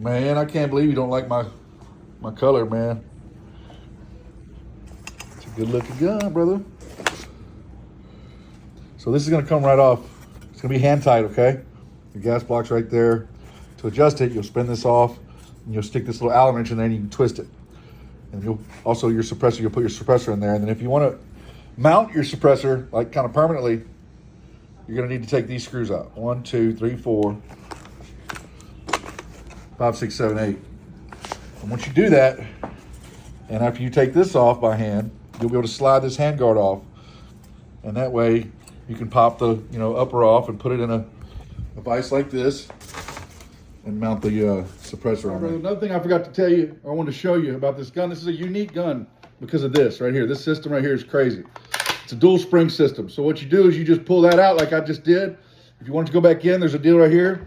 Man, I can't believe you don't like my color, man. It's a good looking gun, brother. So this is gonna come right off. It's gonna be hand tight, okay? Your gas block's right there. To adjust it, you'll spin this off and you'll stick this little Allen wrench in there and you can twist it. And you'll also your suppressor, you'll put your suppressor in there. And then if you wanna mount your suppressor like kind of permanently, you're gonna need to take these screws out. 1, 2, 3, 4, 5, 6, 7, 8. And once you do that, and after you take this off by hand, you'll be able to slide this handguard off. And that way you can pop the upper off and put it in a vise like this and mount the suppressor on there. Another thing I forgot to tell you, I wanted to show you about this gun. This is a unique gun because of this right here. This system right here is crazy. It's a dual spring system. So what you do is you just pull that out like I just did. If you want to go back in, there's a deal right here.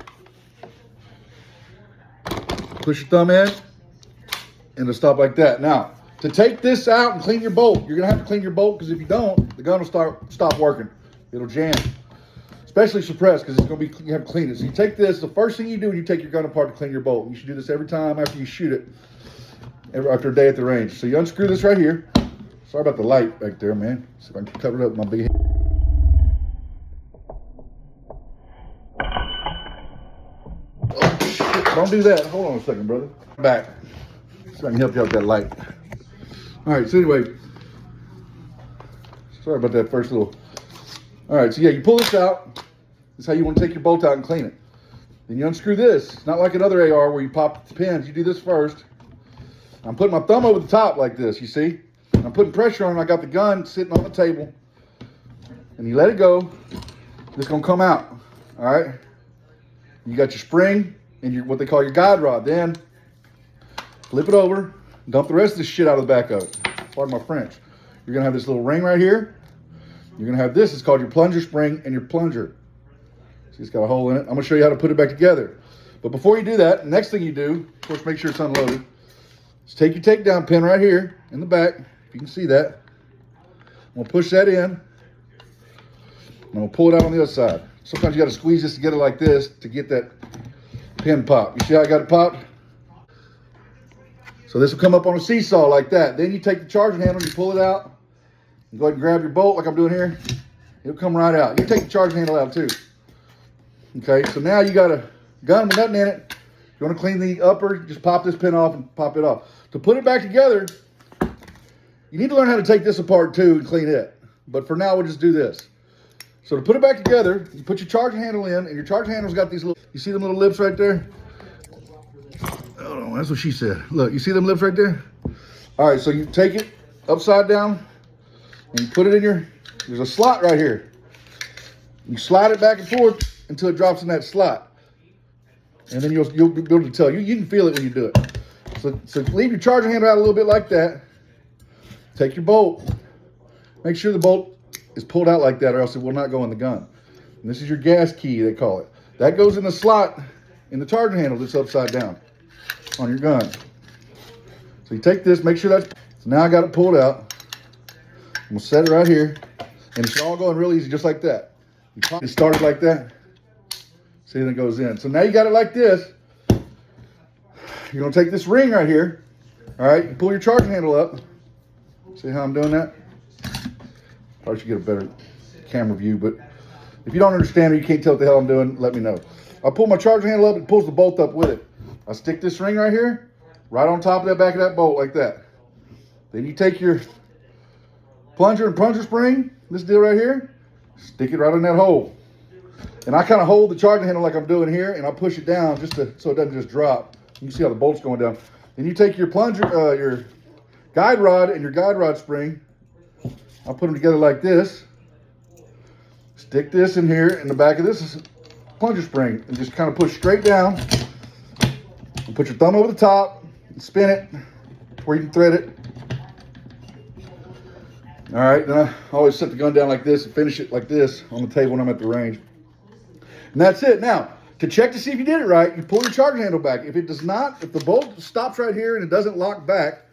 Push your thumb in and it'll stop like that. Now, to take this out and clean your bolt, you're gonna have to clean your bolt because if you don't, the gun will stop working. It'll jam. Especially suppressed because it's gonna be, you have to clean it. So you take this, the first thing you do when you take your gun apart to clean your bolt. You should do this every time after you shoot it, after a day at the range. So you unscrew this right here. Sorry about the light back there, man. See if I can cover it up with my big hand. Oh, shit. Don't do that. Hold on a second, brother. Back. So I can help you out with that light. All right, so anyway. Sorry about that first little. All right, so yeah, you pull this out. This is how you want to take your bolt out and clean it. Then you unscrew this. It's not like another AR where you pop the pins. You do this first. I'm putting my thumb over the top like this, you see? I'm putting pressure on it. I got the gun sitting on the table. And you let it go. It's going to come out, all right? You got your spring and your what they call your guide rod. Then flip it over. Dump the rest of this shit out of the back of it. Pardon my French. You're going to have this little ring right here. You're going to have this. It's called your plunger spring and your plunger. See, it's got a hole in it. I'm going to show you how to put it back together. But before you do that, the next thing you do, of course, make sure it's unloaded, is take your takedown pin right here in the back. If you can see that. I'm going to push that in. I'm going to pull it out on the other side. Sometimes you got to squeeze this together like this to get that pin pop. You see how I got it popped? So this will come up on a seesaw like that. Then you take the charging handle, you pull it out, and go ahead and grab your bolt like I'm doing here. It'll come right out. You take the charging handle out too. Okay, so now you got a gun with nothing in it. You want to clean the upper, just pop this pin off and pop it off. To put it back together, you need to learn how to take this apart too and clean it. But for now, we'll just do this. So to put it back together, you put your charging handle in, and your charging handle's got these little, you see them little lips right there? Hold on, that's what she said. Look, you see them lips right there? All right, so you take it upside down, and you put it in there's a slot right here. You slide it back and forth until it drops in that slot. And then you'll be able to tell. You can feel it when you do it. So leave your charging handle out a little bit like that. Take your bolt. Make sure the bolt is pulled out like that or else it will not go in the gun. And this is your gas key, they call it. That goes in the slot in the charging handle that's upside down on your gun. So you take this, make sure that's, so now I got it pulled out. I'm gonna set it right here. And it's all going real easy, just like that. You pop it started like that. See, then it goes in. So now you got it like this. You're gonna take this ring right here. All right, you pull your charging handle up. See how I'm doing that? Probably should get a better camera view, but if you don't understand or you can't tell what the hell I'm doing, let me know. I pull my charging handle up, it pulls the bolt up with it. I stick this ring right here, right on top of that back of that bolt like that. Then you take your plunger and plunger spring, this deal right here, stick it right in that hole. And I kind of hold the charging handle like I'm doing here, and I push it down just so it doesn't just drop. You can see how the bolt's going down. Then you take your plunger, your guide rod and your guide rod spring. I'll put them together like this. Stick this in here, in the back of this plunger spring, and just kind of push straight down. And put your thumb over the top and spin it where you can thread it. All right, then I always set the gun down like this and finish it like this on the table when I'm at the range. And that's it. Now, to check to see if you did it right, you pull your charging handle back. If it does not, if the bolt stops right here and it doesn't lock back,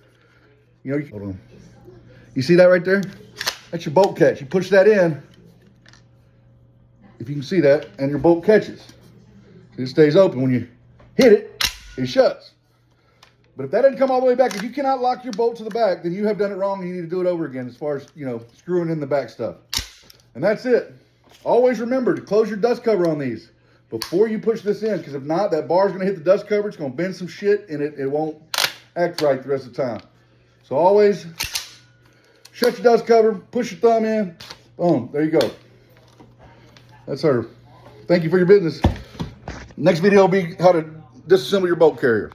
hold on. You see that right there? That's your bolt catch. You push that in, if you can see that, and your bolt catches. It stays open. When you hit it, it shuts. But if that doesn't come all the way back, if you cannot lock your bolt to the back, then you have done it wrong and you need to do it over again as far as, you know, screwing in the back stuff. And that's it. Always remember to close your dust cover on these before you push this in, because if not, that bar is going to hit the dust cover, it's going to bend some shit, and it won't act right the rest of the time. So always shut your dust cover, push your thumb in, boom, there you go. That's her. Thank you for your business. Next video will be how to disassemble your bolt carrier.